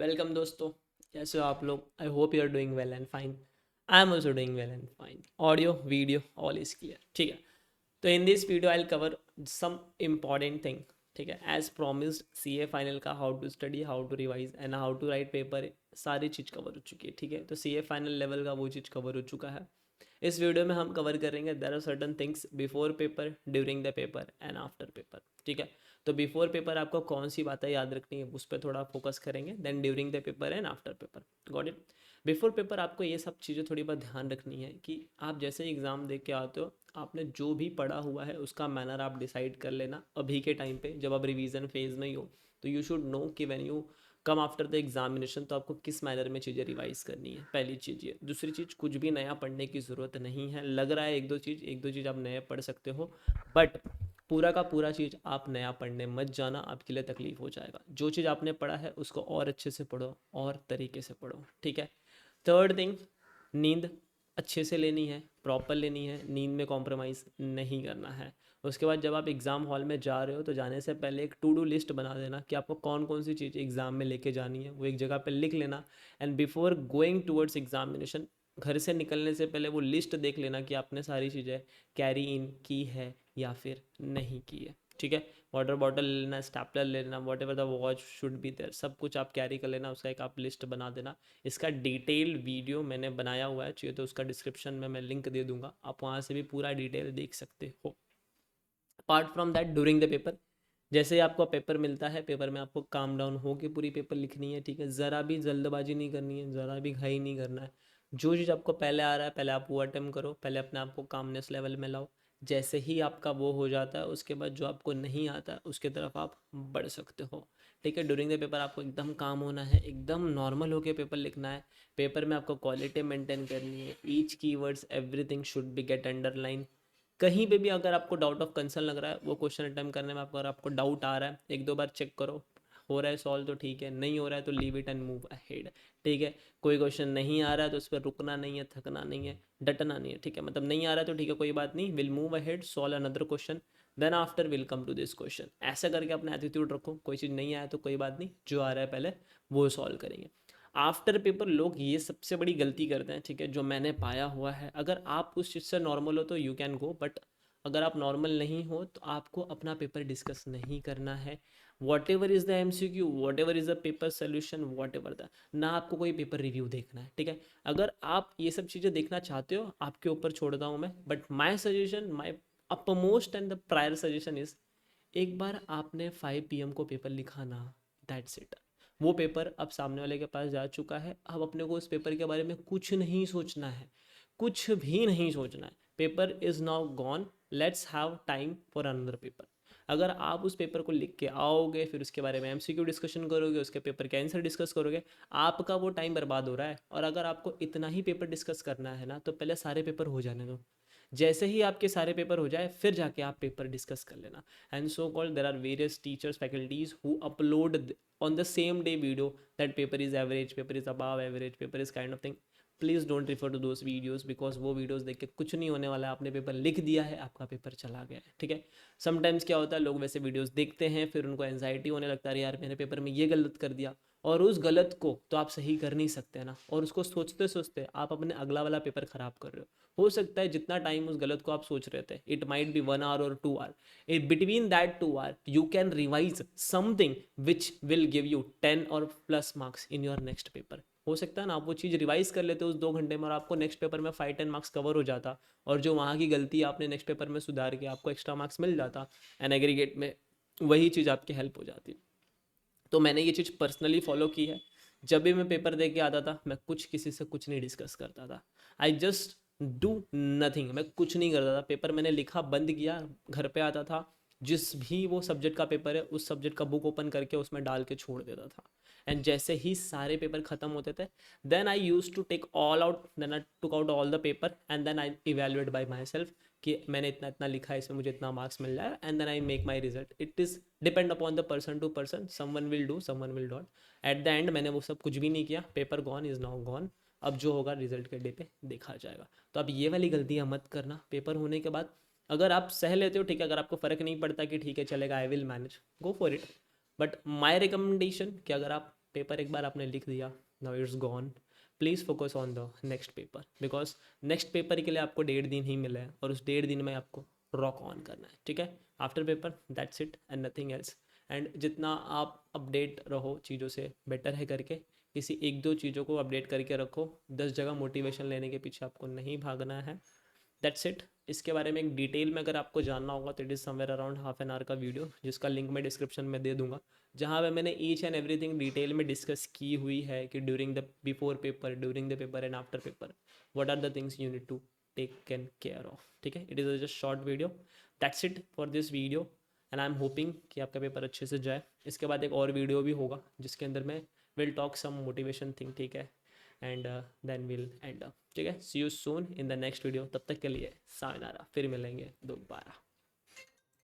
Welcome दोस्तों। कैसे हो आप लोग? I hope you are doing well and fine. I am also doing well and fine. Audio video all is clear, ठीक है। तो in this video I will cover some important thing, ठीक है। एज प्रोमिस्ड सीए फाइनल का how to study, how to revise and how to write paper, सारी चीज़ cover हो चुकी है, ठीक है। तो सीए फाइनल लेवल का वो चीज़ कवर हो चुका है। इस वीडियो में हम कवर करेंगे there are certain things before paper, during the paper and after paper, ठीक है। तो बिफोर पेपर आपको कौन सी बातें याद रखनी है उस पर थोड़ा फोकस करेंगे, then during the paper and after paper. Got it. Before paper आपको ये सब चीज़ें थोड़ी बहुत ध्यान रखनी है कि आप जैसे एग्ज़ाम दे के आते हो, आपने जो भी पढ़ा हुआ है उसका मैनर आप डिसाइड कर लेना अभी के टाइम पे, जब आप रिवीजन फेज में ही हो। तो यू शुड नो कि when you come after the examination तो आपको किस मैनर में चीज़ें रिवाइज करनी है, पहली चीज़ ये। दूसरी चीज़, कुछ भी नया पढ़ने की ज़रूरत नहीं है। लग रहा है एक दो चीज़ आप नए पढ़ सकते हो, बट पूरा का पूरा चीज़ आप नया पढ़ने मत जाना, आपके लिए तकलीफ हो जाएगा। जो चीज़ आपने पढ़ा है उसको और अच्छे से पढ़ो और तरीके से पढ़ो, ठीक है। थर्ड थिंग, नींद अच्छे से लेनी है, प्रॉपर लेनी है, नींद में कॉम्प्रोमाइज़ नहीं करना है। उसके बाद जब आप एग्ज़ाम हॉल में जा रहे हो तो जाने से पहले एक टू डू लिस्ट बना देना कि आपको कौन कौन सी चीज़ एग्ज़ाम में लेके जानी है, वो एक जगह पे लिख लेना। And before going towards examination, घर से निकलने से पहले वो लिस्ट देख लेना कि आपने सारी चीज़ें कैरी इन की है या फिर नहीं की है, ठीक है। वाटर बॉटल लेना, स्टैपलर लेना, whatever the watch should be there, सब कुछ आप कैरी कर लेना, उसका एक आप लिस्ट बना देना। इसका डिटेल्ड वीडियो मैंने बनाया हुआ है, चाहिए तो उसका डिस्क्रिप्शन में मैं लिंक दे दूंगा, आप वहाँ से भी पूरा डिटेल देख सकते हो। Apart from that, during the paper, जैसे ही आपको पेपर मिलता है, पेपर में आपको काम डाउन होके पूरी पेपर लिखनी है, ठीक है। ज़रा भी जल्दबाजी नहीं करनी है, ज़रा भी घाई नहीं करना है। जो चीज़ आपको पहले आ रहा है पहले आप वो अटेम्प्ट करो, पहले अपने आप को कामनेस लेवल में लाओ। जैसे ही आपका वो हो जाता है उसके बाद जो आपको नहीं आता है उसके तरफ आप बढ़ सकते हो, ठीक है। ड्यूरिंग द पेपर आपको एकदम काम होना है, एकदम नॉर्मल होकर पेपर लिखना है। पेपर में आपको क्वालिटी मेंटेन करनी है, each keywords everything should be get underline. कहीं पे भी अगर आपको डाउट ऑफ कंसर्न लग रहा है, वो क्वेश्चन अटेम्प्ट करने में आपको अगर आपको डाउट आ रहा है, एक दो बार चेक करो। हो रहा है सॉल्व तो ठीक है, नहीं हो रहा है तो leave it and move ahead, ठीक है। कोई क्वेश्चन नहीं आ रहा है तो उस पर रुकना नहीं है, थकना नहीं है, डटना नहीं है, ठीक है। मतलब नहीं आ रहा है तो ठीक है, कोई बात नहीं, will move ahead, solve another question, then after will come to this question. ऐसा करके अपना एटीट्यूड रखो, कोई चीज़ नहीं आया तो कोई बात नहीं, जो आ रहा है पहले वो सॉल्व करेंगे। आफ्टर पेपर लोग ये सबसे बड़ी गलती करते हैं, ठीक है, जो मैंने पाया हुआ है। अगर आप उस चीज़ से नॉर्मल हो तो यू कैन गो, बट अगर आप नॉर्मल नहीं हो तो आपको अपना पेपर डिस्कस नहीं करना है। Whatever is the M C Q, whatever is the paper solution, whatever the, ना आपको कोई पेपर रिव्यू देखना है, ठीक है। अगर आप ये सब चीज़ें देखना चाहते हो आपके ऊपर छोड़ता हूँ मैं, but my suggestion, my upmost and the prior suggestion is, एक बार आपने 5 PM को पेपर लिखा ना, दैट्स इट। वो पेपर अब सामने वाले के पास जा चुका है, अब अपने को उस पेपर के बारे में कुछ नहीं सोचना है, कुछ भी नहीं सोचना है। Paper is now gone, let's have time for another paper. अगर आप उस पेपर को लिख के आओगे, फिर उसके बारे में एमसीक्यू डिस्कशन करोगे, उसके पेपर के आंसर डिस्कस करोगे, आपका वो टाइम बर्बाद हो रहा है। और अगर आपको इतना ही पेपर डिस्कस करना है ना, तो पहले सारे पेपर हो जाने दो। जैसे ही आपके सारे पेपर हो जाए फिर जाके आप पेपर डिस्कस कर लेना। And so called there are various teachers faculties who upload on the same day video that paper is average, paper is above average, paper is kind of thing. Please don't refer to those videos, because वो videos देख के कुछ नहीं होने वाला है। आपने paper लिख दिया है, आपका पेपर चला गया है, ठीक है। समटाइम्स क्या होता है, लोग वैसे वीडियोज़ देखते हैं फिर उनको एंजाइटी होने लगता है, यार मैंने पेपर में ये गलत कर दिया। और उस गलत को तो आप सही कर नहीं सकते ना, और उसको सोचते सोचते आप अपने अगला वाला पेपर खराब कर रहे हो सकता है जितना टाइम उस गलत को आप सोच रहे थे, इट माइट बी 1 hour और 2 hour, between that 2 hour you can revise something which will give you 10 or plus marks in your next paper। हो सकता है ना आप वो चीज़ रिवाइज कर लेते उस 2 घंटे में और आपको नेक्स्ट पेपर में 5-10 मार्क्स कवर हो जाता, और जो वहाँ की गलती आपने नेक्स्ट पेपर में सुधार के आपको एक्स्ट्रा मार्क्स मिल जाता, एंड एग्रीगेट में वही चीज़ आपकी हेल्प हो जाती। तो मैंने ये चीज़ पर्सनली फॉलो की है। जब भी मैं पेपर दे के आता था, मैं कुछ किसी से कुछ नहीं डिस्कस करता था। आई जस्ट डू नथिंग, मैं कुछ नहीं करता था। पेपर मैंने लिखा, बंद किया, घर पे आता था, जिस भी वो सब्जेक्ट का पेपर है उस सब्जेक्ट का बुक ओपन करके उसमें डाल के छोड़ देता था। एंड जैसे ही सारे पेपर ख़त्म होते थे, then I use to take all out, then I took out all the paper and then I evaluate by myself कि मैंने इतना इतना लिखा है, इसमें मुझे इतना मार्क्स मिल जाए, and then I make my result. It is depend upon the person to person, someone will do someone will डॉट। एट द एंड मैंने वो सब कुछ भी नहीं किया, paper gone is now gone. अब जो होगा रिजल्ट के डे पे देखा जाएगा। तो अब ये वाली गलतियाँ मत करना। पेपर होने के बाद अगर आप सह लेते हो, ठीक है, अगर आपको फ़र्क नहीं पड़ता कि ठीक है चलेगा, I will manage, go for it. But my recommendation कि अगर आप पेपर एक बार आपने लिख दिया, now it's gone. Please focus on the next paper, because next paper के लिए आपको 1.5 दिन ही मिला है और उस 1.5 दिन में आपको रॉक ऑन करना है, ठीक है। After paper that's it and nothing else. And जितना आप अपडेट रहो चीज़ों से, बेटर है करके किसी एक दो चीज़ों को अपडेट करके रखो। 10 जगह मोटिवेशन लेने के पीछे आपको नहीं भागना है। That's it. इसके बारे में एक डिटेल में अगर आपको जानना होगा तो it is somewhere around half an hour का वीडियो, जिसका लिंक मैं डिस्क्रिप्शन में दे दूंगा, जहाँ पे मैंने ईच एंड एवरीथिंग डिटेल में डिस्कस की हुई है कि during the before paper, during the paper and after paper what are the things you need to take and care of, ठीक है। It is just short video. That's it for this video and I am hopping कि आपका paper अच्छे से जाए। इसके बाद एक और वीडियो भी होगा जिसके अंदर मैं will talk some motivation thing, ठीक है, and then will end up, ठीक है। See you soon in the next video. तब तक के लिए सायनारा, फिर मिलेंगे दोबारा।